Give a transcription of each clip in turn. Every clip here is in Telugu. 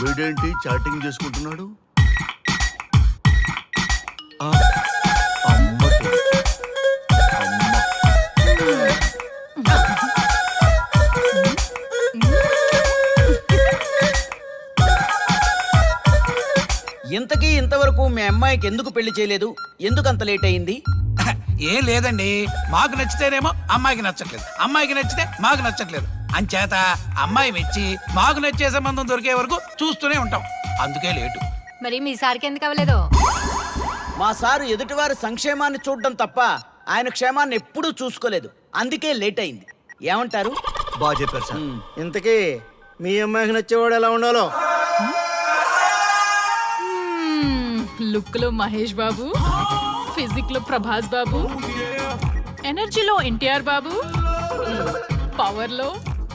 వీడేంటి చాటింగ్ చేసుకుంటున్నాడు? అమ్మ ఇంతకీ ఇంతవరకు మీ అమ్మాయికి ఎందుకు పెళ్లి చేయలేదు? ఎందుకు అంత లేట్ అయింది? ఏం లేదండి, మాకు నచ్చితేనేమో అమ్మాయికి నచ్చట్లేదు, అమ్మాయికి నచ్చితే మాకు నచ్చట్లేదు. అంచేత అమ్మాయి మెచ్చి మాకు నచ్చే సంబంధం దొరికే వరకు చూస్తూనే ఉంటాం. అందుకే లేటు. మరి మీ సార్కి ఎందుకు అవ్వలేదు? మా సారు ఎదుటివారి సంక్షేమాన్ని చూడడం తప్ప ఆయన క్షేమాన్ని ఎప్పుడూ చూసుకోలేదు. అందుకే లేట్ అయింది. ఏమంటారు? బాగా చెప్పారు సార్. ఇంతకీ మీ అమ్మాయికి నచ్చేవాడు ఎలా ఉండాలో? లుక్ లో మహేష్ బాబు, ఫిజిక్ లో ప్రభాస్ బాబు, ఎనర్జీలో ఎన్టీఆర్ బాబు, పవర్ లో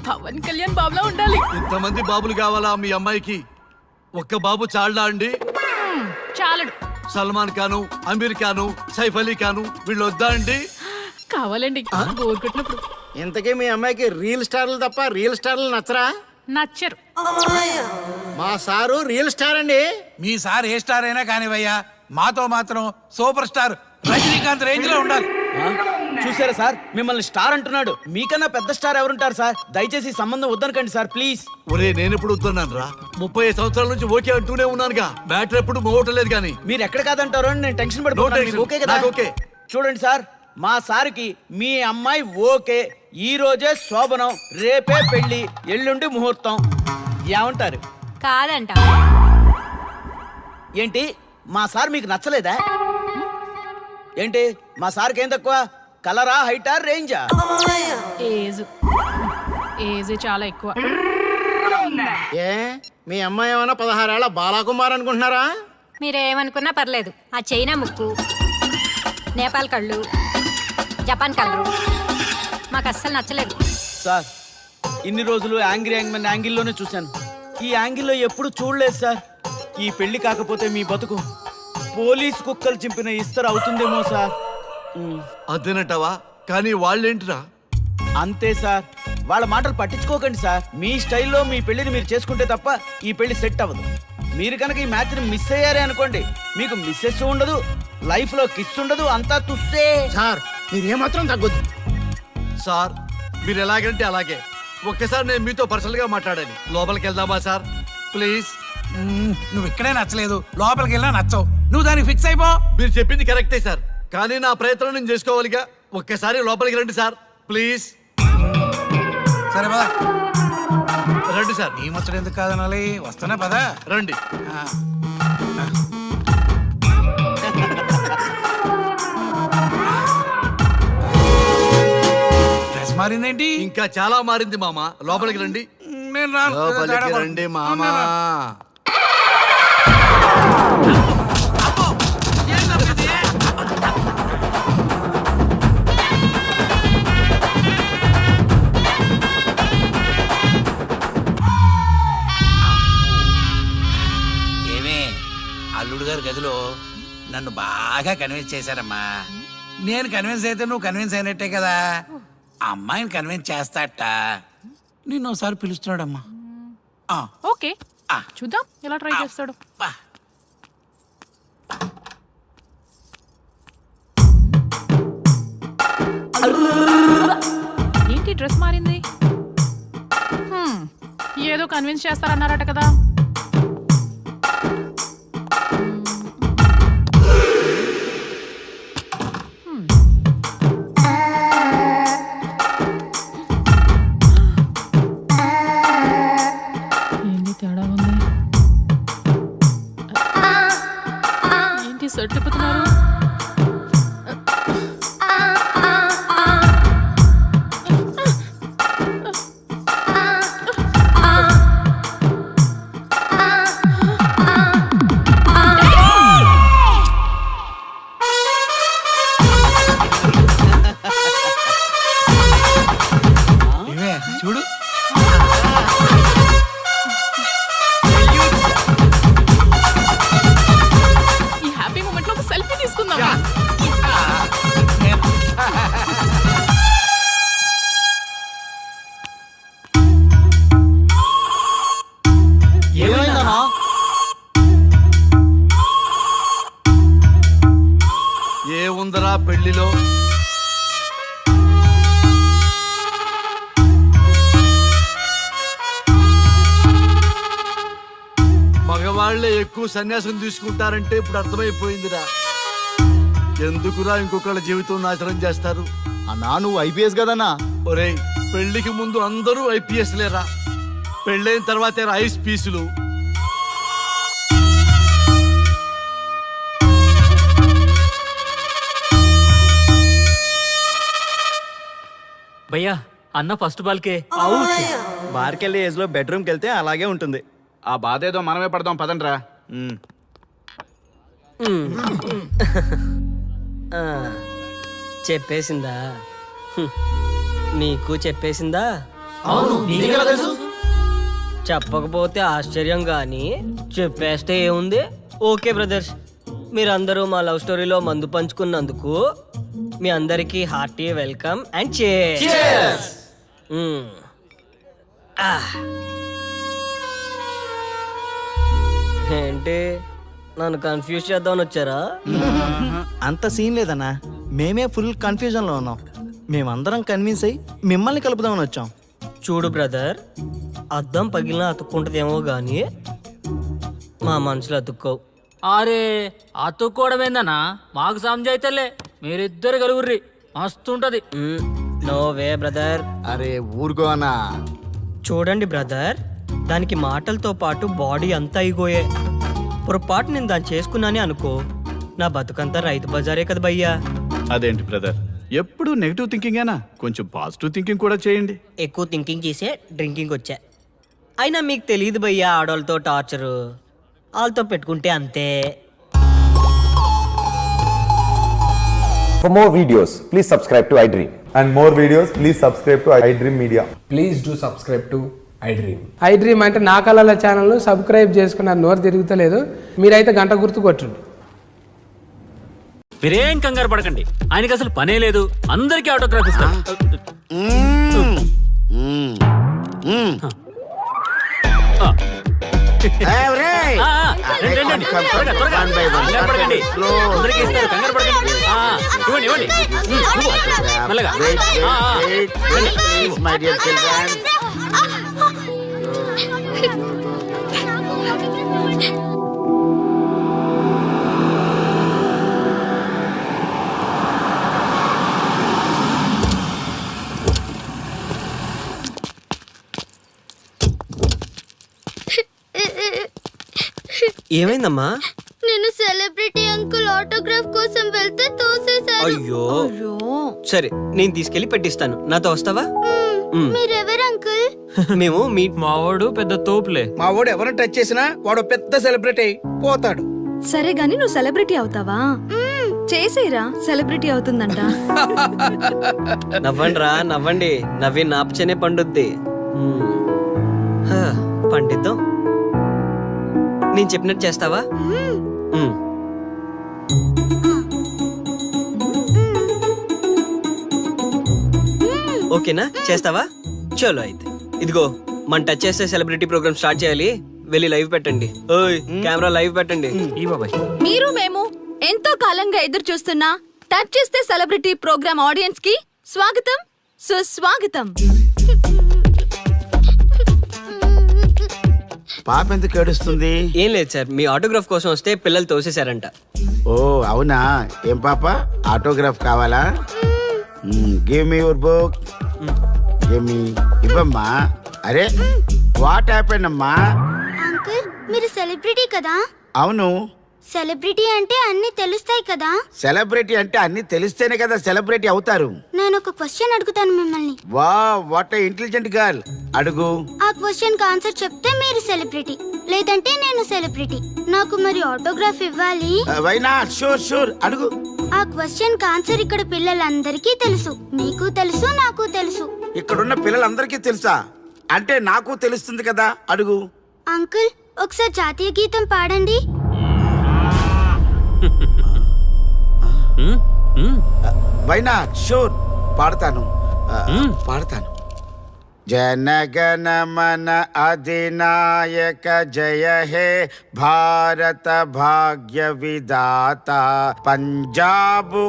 పవన్ కళ్యాణ్ బాబులా ఉండాలి. ఇంతమంది బాబులు కావాలా మీ అమ్మాయికి? ఒక్క బాబు చాళ్ళా అండి? చాలడు. సల్మాన్ ఖాను, అమీర్ ఖాను, సైఫ్ అలీ ఖాను వీళ్ళు వద్దా అండి? కావాలండి బోర్ కొట్టినప్పుడు. ఇంతకీ మీ అమ్మాయికి రియల్ స్టార్లు తప్ప రియల్ స్టార్లు నచ్చరా? నచ్చరు. మా సారు రియల్ స్టార్ అండి. మీ సార్ ఏ స్టార్ అయినా కానివయ్యా, మాతో మాత్రం సూపర్ స్టార్ రజనీకాంత్ రేంజ్ లో ఉండాలి. చూసారా సార్, మిమ్మల్ని స్టార్ అంటున్నాడు. మీకన్నా పెద్ద స్టార్ ఎవరుంటారు సార్? దయచేసి ఈ సంబంధం వద్దనకండి సార్, ప్లీజ్. ఒరే నేను ఎప్పుడు వస్తున్నాను రా? 35 సంవత్సరాల నుంచి ఓకే అంటూనే ఉన్నానుగా. బ్యాటరీ ఎప్పుడు మోగటలేదు కానీ. మీరు ఎక్కడ కాదంటారో అని నేను టెన్షన్ పడిపోతాను. మీకు ఓకే కదా? నాకు ఓకే. చూడండి సార్, మా సార్కి మీ అమ్మాయి ఓకే. ఈ రోజే శోభనం, రేపే పెళ్లి, ఎల్లుండి ముహూర్తం. ఏమంటారు? కాదంట. ఏంటి మా సార్ మీకు నచ్చలేదా? ఏంటి మా సార్కి ఏం తక్కువ? కలరా, హైటా, రేంజా? ఏజ్ చాలా ఎక్కువ. ఏ మీ అమ్మాయి ఏమైనా 16 ఏళ్ల బాలాకుమార్ అనుకుంటున్నారా? మీరేమనుకున్నా పర్లేదు. ఆ చైనా ముక్కు, నేపాల్ కళ్ళు, జపాన్ కలరు మాకు అస్సలు నచ్చలేదు. సార్ ఇన్ని రోజులు యాంగ్రీ యాంగ్మెన్ యాంగిల్లోనే చూశాను. ఈ యాంగిల్లో ఎప్పుడు చూడలేదు సార్. ఈ పెళ్లి కాకపోతే మీ బతుకు పోలీస్ కుక్కలు చింపిన ఇస్తరు అవుతుందేమో సార్. అదేనంటావా? కానీ వాళ్ళేంటిరా? అంతే సార్, వాళ్ళ మాటలు పట్టించుకోకండి సార్. మీ స్టైల్లో మీ పెళ్లిని మీరు చేసుకుంటే తప్ప ఈ పెళ్లి సెట్ అవ్వదు. మీరు కనుక ఈ మ్యాచ్ని మిస్ అయ్యారే అనుకోండి, మీకు మిస్సెస్ ఉండదు, లైఫ్ లో కిస్ ఉండదు, అంతా తుస్సే. సార్ మీరేమాత్రం తగ్గొద్దు. సార్ మీరు ఎలాగంటే అలాగే. ఒక్కసారి నేను మీతో పర్సనల్ గా మాట్లాడాలి. లోపలికి వెళ్దామా సార్? ప్లీజ్. నువ్వు ఇక్కడే నచ్చలేదు, లోపలికి వెళ్ళినా నచ్చవు. నువ్వు దానికి ఫిక్స్ అయిపో. మీరు చెప్పింది కరెక్టే సార్, కానీ నా ప్రయత్నం నేను చేసుకోవాలిగా. ఒక్కసారి లోపలికి రండి సార్, ప్లీజ్. సరే పదా, రండి సార్. నీ ముచ్చట ఎందుకు కాదనాలి? వస్తున్నా పదా, రండి. డ్రెస్ మారిందేంటి? ఇంకా చాలా మారింది మామ. లోపలికి రండి. నేను రాను. లోపలికి రండి మామ. ఏమే, అల్లుడు గారి గదిలో నన్ను బాగా కన్విన్స్ చేశారమ్మా. నేను కన్విన్స్ అయితే నువ్వు కన్విన్స్ అయినట్టే కదా. అమ్మాయిని కన్విన్స్ చేస్తాట. నిన్ను ఒకసారి పిలుస్తున్నాడమ్మా. ఓకే, చూద్దాం ఎలా ట్రై చేస్తాడు. ఏంటి డ్రెస్ మారింది? ఏదో కన్విన్స్ చేస్తారన్నారట కదా. సర్టిపోతున్నారు. పెళ్లిలో మగవాళ్లే ఎక్కువ సన్యాసం తీసుకుంటారంటే ఇప్పుడు అర్థమైపోయిందిరా. ఎందుకురా ఇంకొకళ్ళ జీవితం నాశనం చేస్తారు? అన్నా నువ్వు ఐపీఎస్ కదన్నా. ఒరేయ్, పెళ్లికి ముందు అందరూ ఐపీఎస్ లేరా, పెళ్ళైన తర్వాతే ఐస్ పీసులు. భయ్యా అన్న ఫస్ట్ బాల్కే బార్కెళ్ళి ఏజ్ లో బెడ్రూమ్కి వెళ్తే అలాగే ఉంటుంది. ఆ బాధ ఏదో మనమే పడదాం పదండ్రా. చెప్పేసిందా? నీకు చెప్పేసిందా? చెప్పకపోతే ఆశ్చర్యం గాని చెప్పేస్తే ఏముంది? ఓకే బ్రదర్స్, మీరందరూ మా లవ్ స్టోరీలో మందు పంచుకున్నందుకు మీ అందరికీ హార్టీ వెల్కమ్ అండ్ cheers. ఏంటి నన్ను కన్ఫ్యూజ్ చేద్దామని వచ్చారా? అంత సీన్ లేదన్నా, మేమే ఫుల్ కన్ఫ్యూజన్ లో ఉన్నాం. మేమందరం కన్విన్స్ అయ్యి మిమ్మల్ని కలుపుదామని వచ్చాం. చూడు బ్రదర్, అద్దం పగిలినా అతుక్కుంటదేమో గాని మా మనసులో అతుక్కోవు. అరే అతుక్కోవడమేందన్నా, మాకు సమజైతేలే, మీరిద్దరు కలుగుర్రి మస్తుంటది. No way brother. అరే ఊరుకో అన్నా. చూడండి బ్రదర్, దానికి మాటలతో పాటు బాడీ అంతా అయిపోయే. పొరపాటు నేను దాన్ని చేసుకున్నానే అనుకో, నా బతుకంతా రైతు బజారే కదా భయ్యా. అదేంటి బ్రదర్, ఎప్పుడు నెగిటివ్ థింకింగేనా? కొంచెం పాజిటివ్ థింకింగ్ కూడా చేయండి. ఎక్కువ థింకింగ్ చేసే డ్రింకింగ్ వచ్చా. అయినా మీకు తెలియదు భయ్యా ఆడవాళ్ళతో టార్చరు, వాళ్ళతో పెట్టుకుంటే అంతే. For more videos, please subscribe to iDream. And more videos, please subscribe to iDream Media. Please do subscribe to iDream. iDream అంటే నా కళల ఛానల్ సబ్స్క్రైబ్ చేసుకున్న నోరు తిరుగుతలేదు, మీరైతే గంట గుర్తు కొట్టండి. మీరేం కంగారు పడకండి, ఆయనకి అసలు పనే లేదు, అందరికీ ఆటోగ్రాఫ్ ఇస్తాం. పడకండి, అందరికీ ఇస్తారు, కంగారు పడకండి. ఇవ్వండి ఇవ్వండి మెల్లగా. మై డియర్ చిల్డ్రన్, ఏమైందమ్మా? నేను సెలబ్రిటీ అంకుల్ ఆటోగ్రాఫ్ కోసం వెళ్తే తోసేశారు. అయ్యో, సరే నేను తీసుకెళ్లి పెట్టిస్తాను, నాతో వస్తావా? మీరెవరు అంకుల్? మేము మీ మావాడు పెద్ద తోపులే. మా వాడు ఎవరిని టచ్ చేసినా వాడు పెద్ద సెలబ్రిటీ అయి పోతాడు. సరే గాని నువ్వు సెలబ్రిటీ అవుతావా? చేసేరా, సెలబ్రిటీ అవుతుందంట. నవ్వండి రా నవ్వండి, నవ్వి నాపచనే పండుద్ది. పండిద్దాం. నేను చెప్పినట్టు చేస్తావా? ఓకేనా, చేస్తావా? చలో అయితే ఇదిగో, మన టచ్ చేస్తే సెలబ్రిటీ ప్రోగ్రామ్ స్టార్ట్ చేయాలి. వెళ్ళి లైవ్ పెట్టండి. ఓయ్ కెమెరా లైవ్ పెట్టండి. ఈ బాబాయ్, మీరు మేము ఎంతో కాలంగా ఎదురు చూస్తున్నా టచ్ చేస్తే సెలబ్రిటీ ప్రోగ్రామ్ ఆడియన్స్ కి స్వాగతం, సుస్వాగతం. పాప ఎందుకు ఏడుస్తుంది? ఏం లేదు సార్, మీ ఆటోగ్రాఫ్ కోసం వస్తే పిల్లలు తోసేశారంట. ఓ అవునా? ఏం పాప, ఆటోగ్రాఫ్ కావాలా? Give me your book. Give me, ఇవ్వమ్మా. అరే వాట్ హ్యాపెండ్ అమ్మా? అంకుల్ మీరు సెలబ్రిటీ కదా? అవును. సెలబ్రిటీ అంటే అన్ని తెలుస్తాయి కదా? సెలబ్రిటీ అంటే అన్ని తెలిస్తేనే కదా సెలబ్రిటీ అవుతారు. నేను ఒక క్వశ్చన్ అడుగుతాను మిమ్మల్ని. వా వాట్ ఏ ఇంటెలిజెంట్ గర్ల్. అడుగు. ఆ క్వశ్చన్ కి ఆన్సర్ చెప్తే మీరు సెలబ్రిటీ, లేదంటే నేను సెలబ్రిటీ. నాకు మరి ఆటోగ్రాఫ్ ఇవ్వాలి. Why not? షూర్ షూర్, అడుగు. ఆ క్వశ్చన్ కి ఆన్సర్ ఇక్కడ పిల్లలందరికీ తెలుసు, మీకు తెలుసు, నాకు తెలుసు. ఇక్కడున్న పిల్లలందరికీ తెలుసా? అంటే నాకు తెలుస్తుంది కదా. అడుగు. అంకుల్ ఒకసారి జాతీయ గీతం పాడండి. Why not? షూర్, పాడతాను. పాడతాను. జనగణ మన అధినాయక జయ హే భారత భాగ్య విధాత Punjab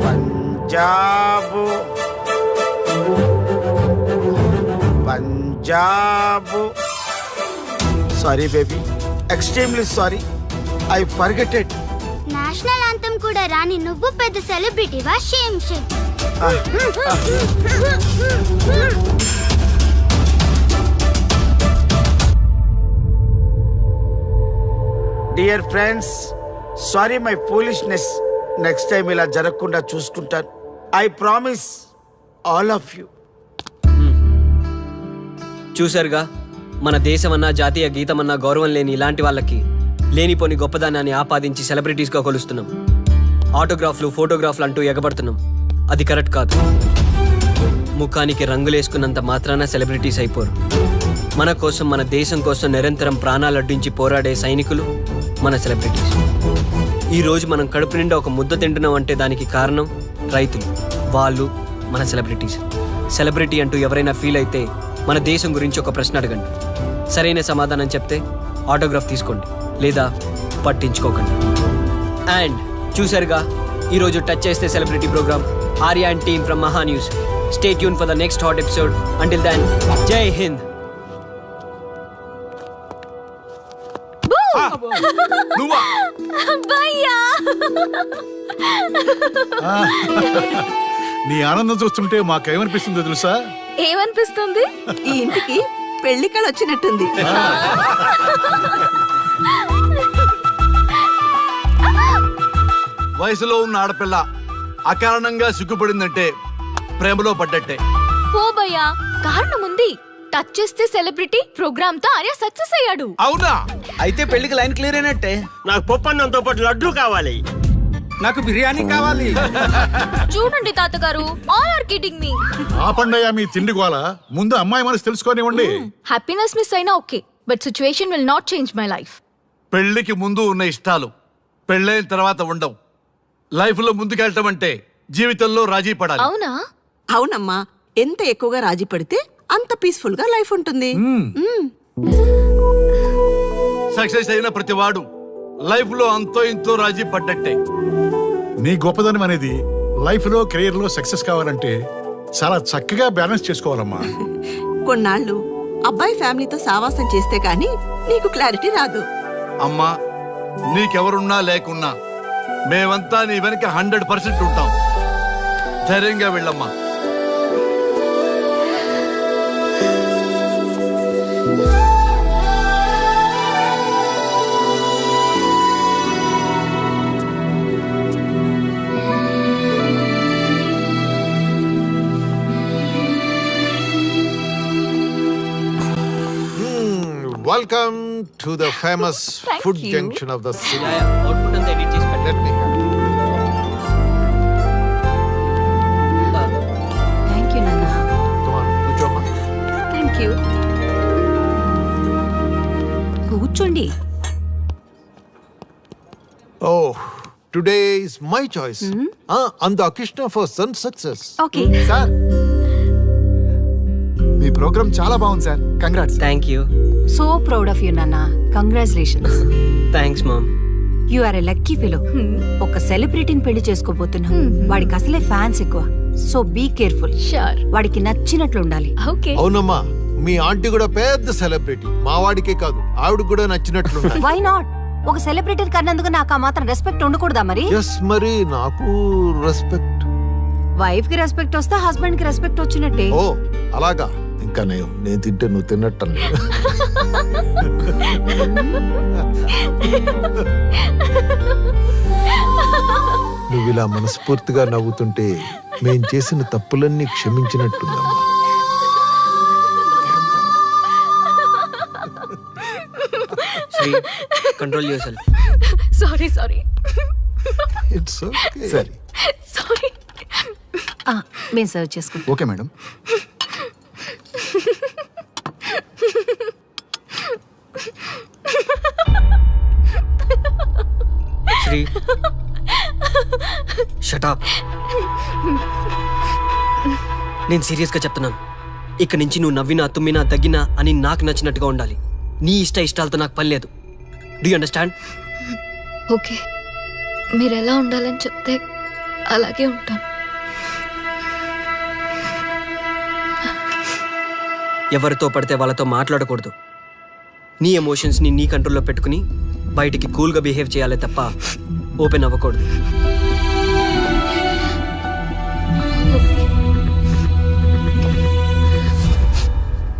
Punjab Punjab sorry baby extremely sorry I forgetted. National anthem కూడా రాని నువ్వు పెద్ద సెలబ్రిటీవా? Shame shame. Dear friends, sorry my foolishness. Next time ఇలా జరగకుండా చూసుకుంటాను. I promise all of you. చూశారుగా, మన దేశమన్నా జాతీయ గీతమన్నా గౌరవం లేని ఇలాంటి వాళ్ళకి లేనిపోని గొప్పదానాన్ని ఆపాదించి సెలబ్రిటీస్గా కొలుస్తున్నాం. ఆటోగ్రాఫ్లు ఫోటోగ్రాఫ్లు అంటూ ఎగబడుతున్నాం. అది కరెక్ట్ కాదు. ముఖానికి రంగులేసుకున్నంత మాత్రాన సెలబ్రిటీస్ అయిపోరు. మన కోసం, మన దేశం కోసం నిరంతరం ప్రాణాలు అడ్డించి పోరాడే సైనికులు మన సెలబ్రిటీస్. ఈరోజు మనం కడుపు నిండా ఒక ముద్ద తింటున్నాం అంటే దానికి కారణం రైతులు. వాళ్ళు మన సెలబ్రిటీస్. సెలబ్రిటీ అంటూ ఎవరైనా ఫీల్ అయితే మన దేశం గురించి ఒక ప్రశ్న అడగండి. సరైన సమాధానం చెప్తే ఆటోగ్రాఫ్ తీసుకోండి, లేదా పట్టించుకోకండి. అండ్ చూసారుగా, ఈరోజు టచ్ చేస్తే celebrity programme Arya and team from Maha news. Stay tune for the next hot episode. Until then, జై హింద్. భయ్యా, నీ ఆనందం చూస్తుంటే మాకేమనిపిస్తుందో తెలుసా? ఏమనిపిస్తుంది? ఈ ఇంటికి పెళ్లి కళ వచ్చినట్టుంది. వయసులో ఉన్న ఆడపిల్ల అకారణంగా సిగ్గుపడిందంటే ప్రేమలో పడ్డట్టే. ఓ భయ్యా, కారణం ఉంది. టచ్ చేస్తే సెలబ్రిటీ ప్రోగ్రామ్ తో ఆర్య సక్సెస్ అయ్యాడు. అవునా? అయితే పెళ్లికి లైన్ క్లియర్ అయినట్టే. నాకు పప్పన్నంతో పాటు లడ్డు కావాలి. నాకు బిర్యానీ కావాలి. చూడండి తాతగారు, ఆల్ ఆర్ కిడింగ్ మీ. ఆపండయ్యా మీ తిండి గోల. ముందు అమ్మాయి మనసు తెలుసుకోనివ్వండి. హ్యాపీనెస్ మిస్ అయినా okay, but situation will not change my life. పెళ్లికి ముందు ఉన్న ఇష్టాలు పెళ్ళైన తర్వాత ఉండవు. లైఫ్ లో ముందుకెళ్ళటం అంటే జీవితంలో రాజీ పడాలి. అవునా? అవునమ్మా, ఎంత ఎక్కువగా రాజీ పడితే అంత పీస్ఫుల్ గా లైఫ్ ఉంటుంది. సక్సెస్ అయిన ప్రతివాడు లైఫ్ లో అంతో ఇంతో రాజీ పడ్డట్టే. నీ గొప్పదనం అనేది లైఫ్ లో కెరీర్ లో సక్సెస్ కావాలంటే చాలా చక్కగా బ్యాలెన్స్ చేసుకోవాలమ్మా. కొన్నాళ్ళు అబ్బాయి ఫ్యామిలీతో సావాసం చేస్తే గానీ నీకు క్లారిటీ రాదు. అమ్మా, నీకెవరున్నా లేకున్నా మేమంతా నీ వెనక 100% ఉంటాం. ధైర్యంగా వెళ్ళమ్మా. Welcome to the famous food junction of the city. Output అంతా ఎడిట్ చేసి పెట్టండి. Let me have it. Thank you నాన్న. Come on, కూర్చోమ్మా. Thank you. కూర్చోండి. Oh, today is my choice. And the Krishna for son success. Okay. Sir, మీ ప్రోగ్రామ్ చాలా బాగుంది sir. Congrats. Thank you. So proud of you నాన్న. Congratulations. Thanks mom. You are a lucky fellow. ఒక సెలబ్రిటీని పెళ్లి చేసుకోబోతున్నావు. వాడికి అసలే ఫ్యాన్స్ ఎక్కువ. So be careful. షూర్. వాడికి నచ్చినట్లు ఉండాలి. ఓకే. అవునమ్మా, మీ ఆంటీ కూడా పెద్ద సెలబ్రిటీ. మా వాడికే కాదు, ఆవిడ కూడా నచ్చినట్లు. Why not? ఒక సెలబ్రిటీని కన్నందుకు నాకు ఆ మాత్రం రెస్పెక్ట్ ఉండకూడదా మరి? ఎస్, మరి నాకు రెస్పెక్ట్. వైఫ్ కి రెస్పెక్ట్ వస్తే హస్బెండ్ కి రెస్పెక్ట్ వచ్చినట్టే. ఓ అలాగా? ఇంకా నేను తింటే నువ్వు తిన్నట్టు. నువ్వు ఇలా మనస్ఫూర్తిగా నవ్వుతుంటే మేం చేసిన తప్పులన్నీ క్షమించినట్టుందమ్మా. Sri, control your sorry sorry. It's okay. సరే, సారీ. మేము సర్వ్ చేసుకుంటాం. Okay madam. Sri, shut up. నేను సీరియస్గా చెప్తున్నాను. ఇక్కడి నుంచి నువ్వు నవ్వినా తుమ్మినా దగ్గినా అని నాకు నచ్చినట్టుగా ఉండాలి. నీ ఇష్టాలతో నాకు పని లేదు. Do you understand? ఓకే, మీరు ఎలా ఉండాలని చెప్తే అలాగే ఉంటాను. ఎవరితో పడితే వాళ్ళతో మాట్లాడకూడదు. నీ ఎమోషన్స్ని నీ కంట్రోల్లో పెట్టుకుని బయటికి కూల్గా బిహేవ్ చేయాలి తప్ప ఓపెన్ అవ్వకూడదు.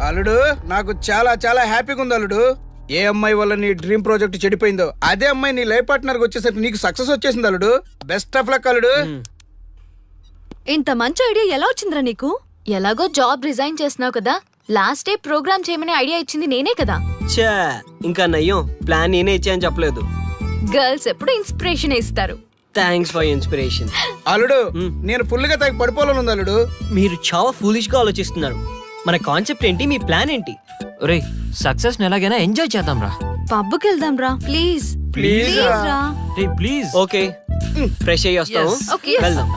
అల్లుడు, నాకు చాలా చాలా హ్యాపీగా ఉంది అల్లుడు. ఏ అమ్మాయి వల్ల నీ డ్రీమ్ ప్రాజెక్ట్ చెడిపోయిందో అదే అమ్మాయి నీ లైఫ్ పార్ట్నర్ వచ్చేసరికి నీకు సక్సెస్ వచ్చేసింది అల్లుడు. బెస్ట్ ఆఫ్ లక్ అల్లుడు. ఇంత మంచి ఐడియా ఎలా వచ్చిందిరా నీకు? ఎలాగో జాబ్ రిజైన్ చేస్తున్నావు కదా, లాస్ట్ డే ప్రోగ్రామ్ చేయమనే ఐడియా ఇచ్చింది నేనే కదా. చా, ఇంకా నయ్యం, ప్లాన్ నేనే ఇచ్చాయని చెప్పలేదు. గర్ల్స్ ఎప్పుడు ఇన్స్పిరేషన్ ఇస్తారు. Thanks for inspiration. అల్లుడు, నేను ఫుల్ గా తగ్గ పడిపోవాలని ఉంది అల్లుడు. మీరు చాలా ఫూలిష్ గా ఆలోచిస్తున్నారు. మన కాన్సెప్ట్ ఏంటి, మీ ప్లాన్ ఏంటి? రే, సక్సెస్ ఎలాగైనా ఎంజాయ్ చేద్దాం రా. పబ్కి వెళ్దాం రా ప్లీజ్. ప్లీజ్ రా. రే ప్లీజ్. ఓకే, ఫ్రెష్ అయ్యి వస్తాము. Okay. వెళ్దాం.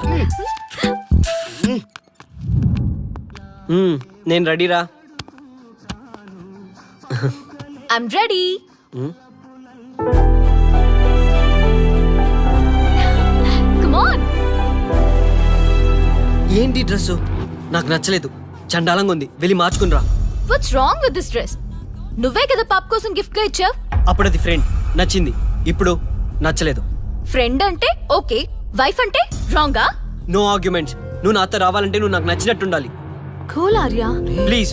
నేను రెడీరా. I'm ready. Come on. ఏంటి డ్రెస్? నాకు నచ్చలేదు, చండాలంగా ఉంది. వెళ్ళి మార్చుకునిరా. What's wrong with this dress? నువ్వే కదా పాప కోసం గిఫ్ట్ గా ఇచ్చావు. అప్పుడు అది ఫ్రెండ్, నచ్చింది. ఇప్పుడు నచ్చలేదు. ఫ్రెండ్ అంటే ఓకే, వైఫ్ అంటే రాంగా? No arguments. నువ్వు నాతో రావాలంటే నువ్వు నాకు నచ్చినట్టు ఉండాలి. కూల్ ఆర్యా. ప్లీజ్,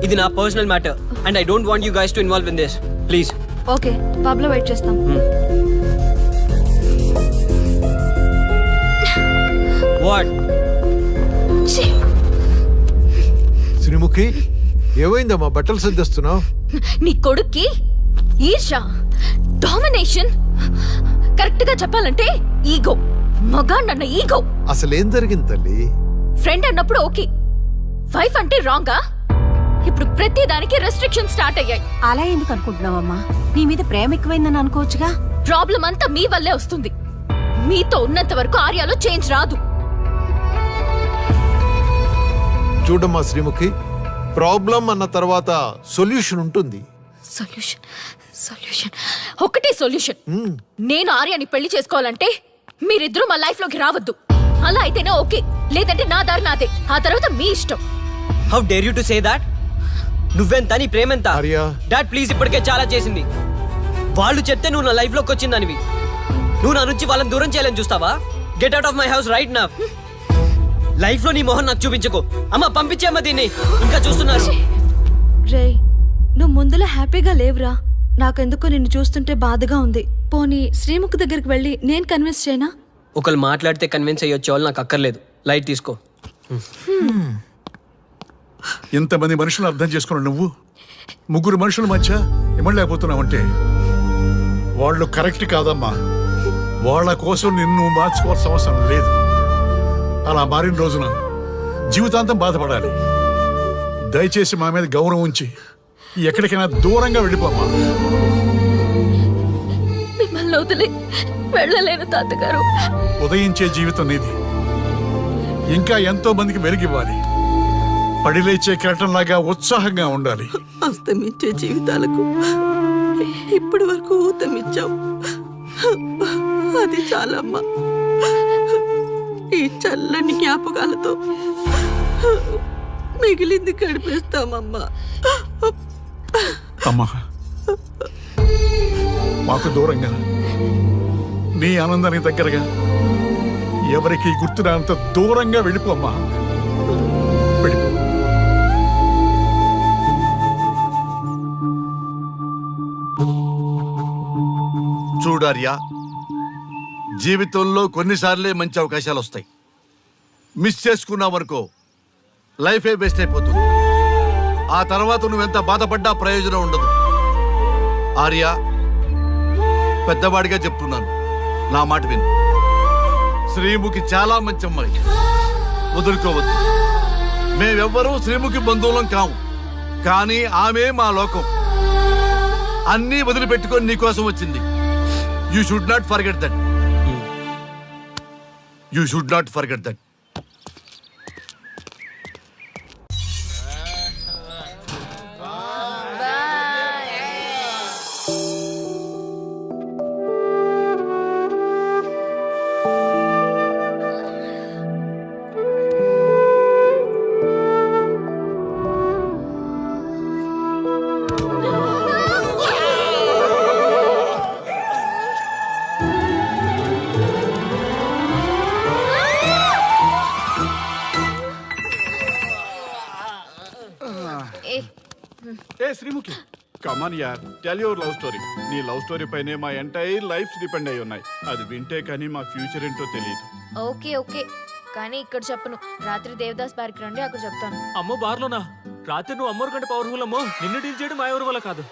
ఇది నా personal matter and I don't want you guys to involve in this. Please. Okay, pub లో వెయిట్ చేస్తాం. వాట్? శ్రీముఖి, ఏమైందమ్మా బట్టలు సర్దిస్తున్నావు? నీ కొడుక్కి ఈర్ష, డామినేషన్, కరెక్ట్ గా చెప్పాలంటే ఈగో. మగాండన్న ఈగో. అసలేం జరిగింది తల్లి? ఫ్రెండ్ అన్నప్పుడు ఓకే, వైఫ్ అంటే రాంగా? ఇప్పుడు ప్రతి దానికి రెస్ట్రిక్షన్ స్టార్ట్ అయ్యాయి. అలా ఎందుకు అనుకుంటున్నావమ్మా? నీ మీద ప్రేమ ఎక్కువైందని అనుకోవచ్చుగా. ప్రాబ్లం అంతా మీ వల్లే వస్తుంది. మీతో ఉన్నంత వరకు ఆర్యాలో చేంజ్ రాదు. చూడమ్మా శ్రీముఖి, ప్రాబ్లం అన్న తర్వాత సొల్యూషన్ ఉంటుంది. సొల్యూషన్, సొల్యూషన్, ఒకటే సొల్యూషన్. నేను ఆర్యాని పెళ్లి చేసుకోవాలంటే మీరిద్దరూ మా లైఫ్ లోకి రావద్దు. అలా అయితేనే ఓకే, లేదంటే నా దారి నాదే. ఆ తర్వాత మీ ఇష్టం. How dare you to say that? నువ్వెంత, నీ ప్రేమెంత? ఆర్యా, డాడ్ ప్లీజ్, ఇప్పటికే చాలా చేసింది. వాళ్ళు చెప్తే నువ్వు నా లైఫ్ లోకి వచ్చిందనివి. నువ్వు నా నుంచి వాళ్ళని దూరం చేయాలని చూస్తావా? Get out of my house right now. Life లో నీ మొహం నాకు చూపించకు. అమ్మ పంపించేమ్మ దీన్ని, ఇంకా చూస్తున్నారు. రే, నువ్వు ముందులో హ్యాపీగా లేవురా. నాకెందుకో నిన్ను చూస్తుంటే బాధగా ఉంది. పోనీ శ్రీముఖ్ దగ్గరికి వెళ్ళి నేను కన్విన్స్ చేయనా? ఒకళ్ళు మాట్లాడితే కన్విన్స్ అయ్యొచ్చే వాళ్ళు నాకు అక్కర్లేదు. లైట్ తీసుకో. ఇంతమంది మనుషులు అర్థం చేసుకున్న నువ్వు ముగ్గురు మనుషుల మధ్య ఇమ్మలేకపోతున్నావంటే వాళ్ళు కరెక్ట్ కాదమ్మా. వాళ్ళ కోసం నిన్ను మార్చుకోవాల్సిన అవసరం లేదు. అలా మారిన రోజున జీవితాంతం బాధపడాలి. దయచేసి మా మీద గౌరవం ఉంచి ఎక్కడికైనా దూరంగా వెళ్ళిపోమ్మా. మిమ్మల్ని వదిలి వెళ్ళలేను తాతగారు. ఉదయించే జీవితం నీది. ఇంకా ఎంతో మందికి వెలిగివ్వాలి. పడిలేచే కెరటంలాగా ఉత్సాహంగా ఉండాలి. అస్తమించే జీవితాలకు ఇప్పటి వరకు ఊతమిచ్చాం. అది చాలమ్మా. ఈ చల్లని జ్ఞాపకాలతో మిగిలింది గడిపేస్తామమ్మా. అమ్మా, మాకు దూరంగా నీ ఆనందానికి దగ్గరగా ఎవరికి గుర్తురానంత దూరంగా వెళ్ళిపోమ్మా. వెళ్ళిపో. చూడార్యా, జీవితంలో కొన్నిసార్లే మంచి అవకాశాలు వస్తాయి. మిస్ చేసుకున్నావనుకో లైఫే వేస్ట్ అయిపోతుంది. ఆ తర్వాత నువ్వెంత బాధపడ్డా ప్రయోజనం ఉండదు. ఆర్యా, పెద్దవాడిగా చెప్తున్నాను, నా మాట విను. శ్రీముఖి చాలా మంచి అమ్మాయి, వదులుకోవద్దు. మేమెవ్వరూ శ్రీముఖి బంధువులం కాము, కానీ ఆమె మా లోకం. అన్నీ వదిలిపెట్టుకొని నీకోసం వచ్చింది. You should not forget that. You should not forget that. ఏ శ్రీముఖి కమాన్ యార్ టెల్ యువర్ లవ్ స్టోరీ. నీ లవ్ స్టోరీ పైనే మా ఎంటైర్ లైఫ్ డిపెండ్ అయి ఉన్నాయి. అది వింటే కానీ మా ఫ్యూచర్ ఏంటో తెలియదు. ఓకే ఓకే, కానీ ఇక్కడ చెప్పను. రాత్రి దేవదాస్ బార్కి రండి, అక్కడ చెప్తాను. అమ్మో బార్లోనా? రాత్రి నువ్వు అమ్మోరు కంటే పవర్ఫుల్ అమ్మో. నిన్ను డీల్ చేయడం మా ఎవరి వల్ల కాదు.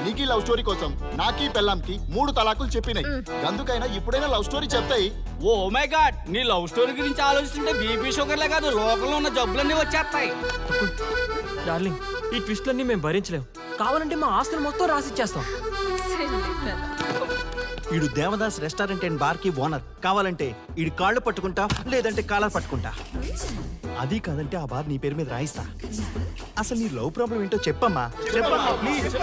నీకీ లవ్ స్టోరీ కోసం నాకీ పెళ్ళాంకి 3 తలాకులు చెప్పినాయి. అందుకైనా ఇప్పుడైనా లవ్ స్టోరీ చెప్తాయి. ఓ మై గాడ్, నీ లవ్ స్టోరీ గురించి ఆలోచిస్తుంటే బీపీ షుగర్లే కాదు లోకంలో ఉన్న జబ్బులన్నీ వచ్చేస్తాయి. డార్లింగ్, ఈ ట్విస్ట్లన్నీ మేము భరించలేం. కావాలంటే మా ఆస్తులు మొత్తం రాసిచ్చేస్తాం. ఈడు దేవదాస్ రెస్టారెంట్ అండ్ బార్ కి ఓనర్. కావాలంటే ఈడు కాళ్ళు పట్టుకుంటా, లేదంటే కాలర్ పట్టుకుంటా. అది కాదంటే ఆ బార్ నీ పేరు మీద రాయిస్తా. అసలు నీ లవ్ ప్రాబ్లం ఏంటో చెప్పమ్మా. చెప్పమ్మా ప్లీజ్,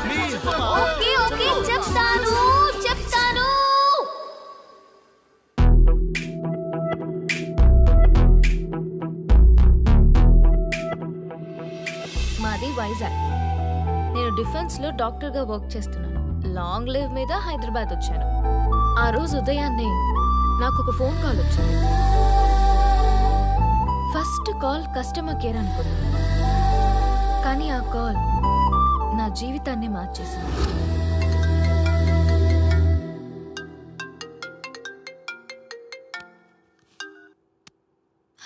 ప్లీజ్. ఓకే ఓకే, చెప్తాను చెప్తాను. మాది వైజాగ్. నేను డిఫెన్స్ లో డాక్టర్ గా వర్క్ చేస్తున్నాను. లాంగ్ లివ్ మీద హైదరాబాద్ వచ్చాను. ఆ రోజు ఉదయాన్నే నాకు ఒక ఫోన్ కాల్ వచ్చింది. ఫస్ట్ కాల్ కస్టమర్ కేర్ అనుకున్నాను, కానీ ఆ కాల్ నా జీవితాన్ని మార్చేసింది.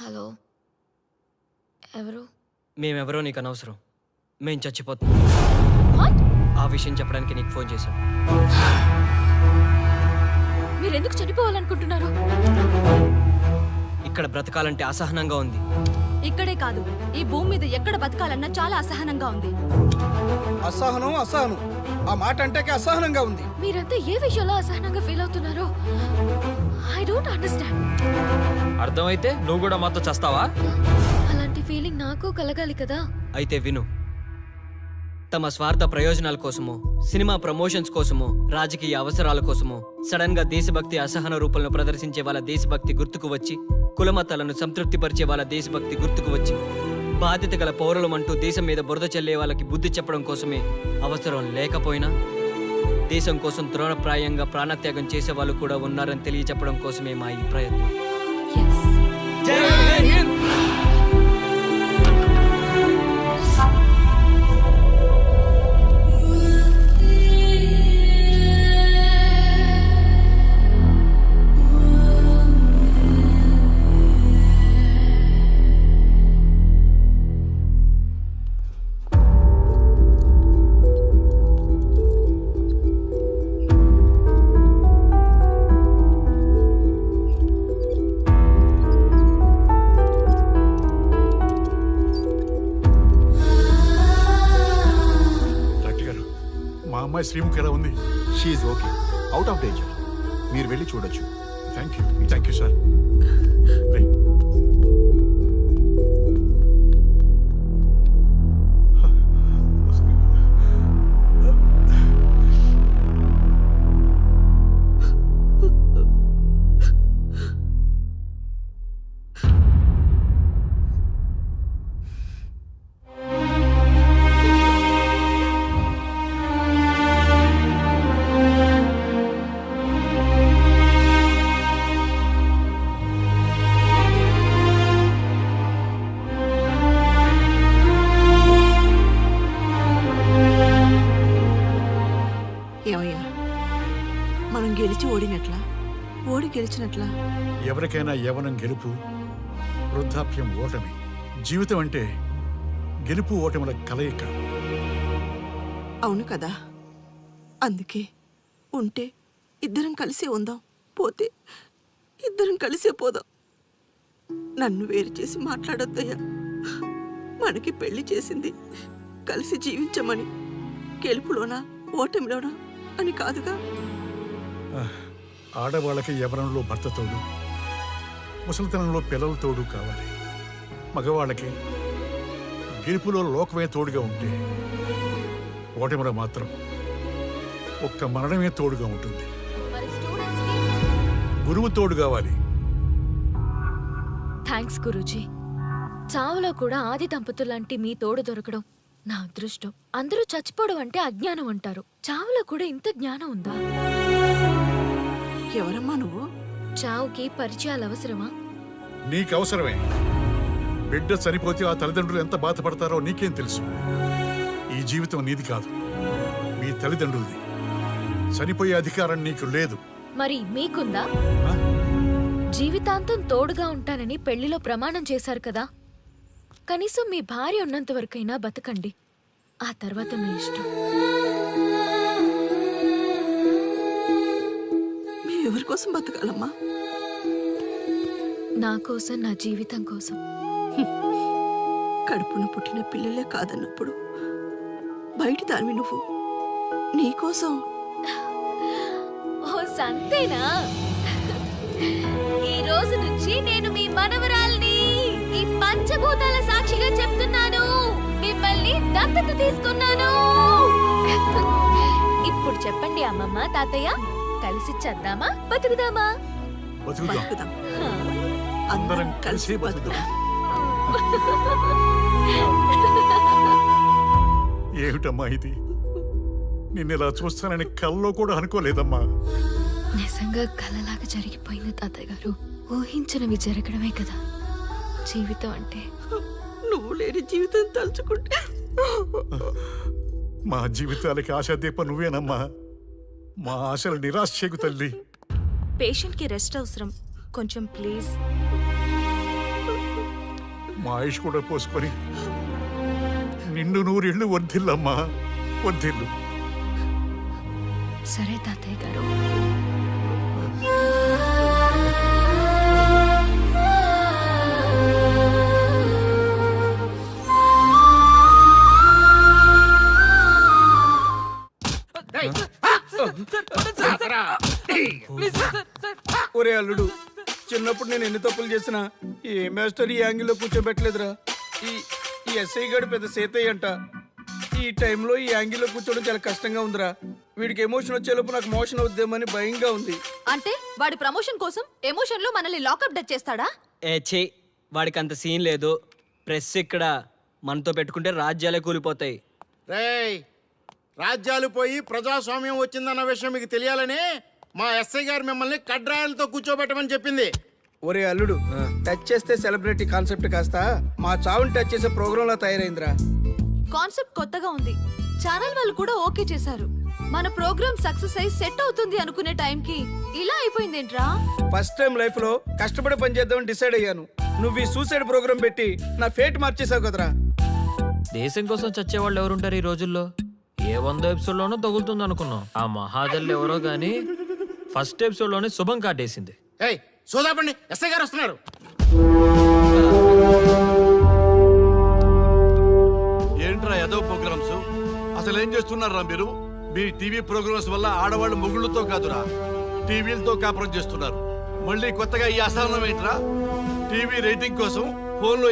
హలో, ఎవరు? మేమెవరో నీకు అనవసరం. మేం చచ్చిపోతున్నాం. ఆ విషయం చెప్పడానికి నీకు ఫోన్ చేశాం. మీరెందుకు చనిపోవాలనుకుంటున్నారు? ఇక్కడ బ్రతకాలంటే అసహనంగా ఉంది. ఇక్కడే కాదు, ఈ భూమి మీద ఎక్కడ బతకాలన్నా చాలా అసహనంగా ఉంది. అసహనం అసహనం, ఆ మాట అంటే అసహనంగా ఉంది. మీరంతా ఏ విషయంలో అసహనంగా ఫీల్ అవుతున్నారో ఐ డోంట్ అండర్స్టాండ్. అర్థమైతే నువ్వు కూడా మాతో చస్తావా? అలాంటి ఫీలింగ్ నాకు కలగాలి కదా. అయితే విను. తమ స్వార్థ ప్రయోజనాల కోసమో, సినిమా ప్రమోషన్స్ కోసమో, రాజకీయ అవసరాల కోసమో సడన్ గా దేశభక్తి అసహన రూపంలో ప్రదర్శించే వాళ్ళ దేశభక్తి గుర్తుకు వచ్చి, కులమతాలను సంతృప్తిపరిచే వాళ్ళ దేశభక్తి గుర్తుకు వచ్చి, బాధ్యత గల పౌరులమంటూ దేశం మీద బురద చల్లే వాళ్ళకి బుద్ధి చెప్పడం కోసమే, అవసరం లేకపోయినా దేశం కోసం తృణప్రాయంగా ప్రాణత్యాగం చేసే వాళ్ళు కూడా ఉన్నారని తెలియచెప్పడం కోసమే మా ఈ ప్రయత్నం. అమ్మాయి శ్రీముఖి ఎలా ఉంది? She's okay, out of danger. మీరు వెళ్ళి చూడొచ్చు. Thank you sir. ఏమయ్యా, మనం గెలిచి ఓడినట్లా, ఓడి గెలిచినట్లా? ఎవరికైనా యవ్వనం గెలుపు, వృద్ధాప్యం ఓటమి. జీవితం అంటే గెలుపు ఓటముల కలయిక. అవును కదా, అందుకే ఉంటే ఇద్దరం కలిసే ఉందాం, పోతే ఇద్దరం కలిసే పోదాం. నన్ను వేరు చేసి మాట్లాడొద్దయ్యా. మనకి పెళ్లి చేసింది కలిసి జీవించమని, గెలుపులోనా ఓటమిలోనా అని కాదుగా. ఆడవాళ్ళకి యవ్వనంలో భర్త తోడు, ముసలితనంలో పిల్లల తోడు కావాలి. మగవాళ్ళకి గెలుపులో లోకమే తోడుగా ఉంటే, ఓటమిలో మాత్రం ఒక్క మరణమే తోడుగా ఉంటుంది. గురువు తోడు కావాలి. థ్యాంక్స్ గురూజీ. చావులో కూడా ఆది దంపతులాంటి మీ తోడు దొరకడం నా అదృష్టం. అందరూ చచ్చిపోవడం అంటే అజ్ఞానం అంటారు. చావులో కూడా ఇంత జ్ఞానం ఉందా? ఎవరమ్మా నువ్వు? చావుకి పరిచయాలు అవసరమా? నీకు అవసరమే. బిడ్డ చనిపోతే ఆ తల్లిదండ్రులు ఎంత బాధపడతారో నీకేం తెలుసు? ఈ జీవితం నీది కాదు, మీ తల్లిదండ్రులది. చనిపోయే అధికారం నీకు లేదు. మరి మీకుందా? జీవితాంతం తోడుగా ఉంటానని పెళ్లిలో ప్రమాణం చేశారు కదా, కనీసం మీ భార్య ఉన్నంత వరకైనా బతకండి. ఆ తర్వాత మీ ఇష్టం. మేము ఎవరి కోసం బతకాలమ్మా? నా కోసం, నా జీవితం కోసం. కడుపున పుట్టిన పిల్లలే కాదన్నప్పుడు బయటి దానివి నువ్వు నీకోసం. ఓ సంతేనా? ఈ రోజు నుంచి నేను మీ మనవరాల్ని. ఈ పంచభూతాల సాక్షిగా చెప్తున్నాను, మిమ్మల్ని దత్తత తీసుకున్నాను. ఇప్పుడు చెప్పండి అమ్మమ్మ, తాతయ్య, కలిసి చేద్దామా, బతుకుదామా? బతుకుదాం. అందరం కలిసి బతుకుదాం. ఏమిటమ్మా ఇది? నిన్నిలా చూస్తానని కల్లో కూడా అనుకోలేదమ్మా. నిజంగా కలలాగా జరిగిపోయింది తాతయ్య గారు. ఊహించినవి జరగడమే కదా జీవితం అంటే. నువ్వు లేని జీవితం తలుచుకుంటే మా జీవితాలకి ఆశాదీప నువ్వేనమ్మా. మా ఆశలు నిరాశ చేయకు తల్లి. పేషెంట్ కి రెస్ట్ అవసరం, కొంచెం ప్లీజ్. మా ఆయుష్ కూడా పోసుకొని నిండు నూరేళ్లు వర్ధిల్లమ్మా, వర్ధిల్లు. సరే తాతయ్య గారు. ఒరే అల్లుడు, చిన్నప్పుడు నేను ఎన్ని తప్పులు చేసినా ఏ మాస్టర్ ఈ యాంగిల్లో కూర్చోబెట్టలేదురా. ఈ ఎస్ఐ గడు పెద్ద సేతయ్య అంట. ఈ టైంలో ఈ యాంగిల్లో కూర్చోవడం చాలా కష్టంగా ఉందిరా. వీడికి ఎమోషన్ వచ్చేలోపు నాకు మోషన్ అవుద్దేమని భయంగా ఉంది. అంటే వాడి ప్రమోషన్ కోసం ఎమోషన్ లో మనల్ని లాకప్ డెత్ చేస్తాడా? ఛీ, వాడికి అంత సీన్ లేదు. ప్రెస్ ఇక్కడ మనతో పెట్టుకుంటే రాజ్యాలే కూలిపోతాయి. రేయ్, రాజ్యాలు పోయి ప్రజాస్వామ్యం వచ్చిందన్న విషయం మీకు తెలియాలని మా ఎస్ఐ గారు మిమ్మల్ని కడ్రాయలతో కూర్చోబెట్టమని చెప్పింది. ఒరే అల్లుడు, టచ్ చేస్తే సెలబ్రిటీ కాన్సెప్ట్ కాస్త మా చావుని టచ్ చేసే ప్రోగ్రామ్ లా తయారైందిరా. కాన్సెప్ట్ కొత్తగా ఉంది, ఛానల్ వాళ్ళు కూడా ఓకే చేశారు. మన ప్రోగ్రామ్ సక్సెస్ అయి సెట్ అవుతుంది అనుకునే టైంకి ఇలా అయిపోయిందేంట్రా? ఫస్ట్ టైం లైఫ్ లో కష్టపడి పని చేద్దామని డిసైడ్ అయ్యాను. నువ్వు ఈ సూసైడ్ ప్రోగ్రామ్ పెట్టి నా ఫేట్ మార్చేసావు కదరా. దేశం కోసం చచ్చేవాళ్ళు ఎవరుంటారు ఈ రోజుల్లో? ఏ 100 ఎపిసోడ్లోనో తగులుతుంది అనుకున్నాం. ఆ మహాదల్ ఎవరో గానీ ఫస్ట్ ఎపిసోడ్లోనే శుభం కాటేసింది. ఏయ్, సోదాపండి, ఎస్ఐ గారు వస్తున్నారు. ఏంట్రా ఏదో ప్రోగ్రామ్స్? అసలు ఏం చేస్తున్నారా మీరు? మీ టీవీ ప్రోగ్రామ్స్ వల్ల ఆడవాళ్ళు మొగుళ్ళతో కాదురా, టీవీలతో కాపురం చేస్తున్నారు. మళ్ళీ కొత్తగా ఈ అసహనం ఏంట్రా? టీవీ రేటింగ్ కోసం ఫోన్లో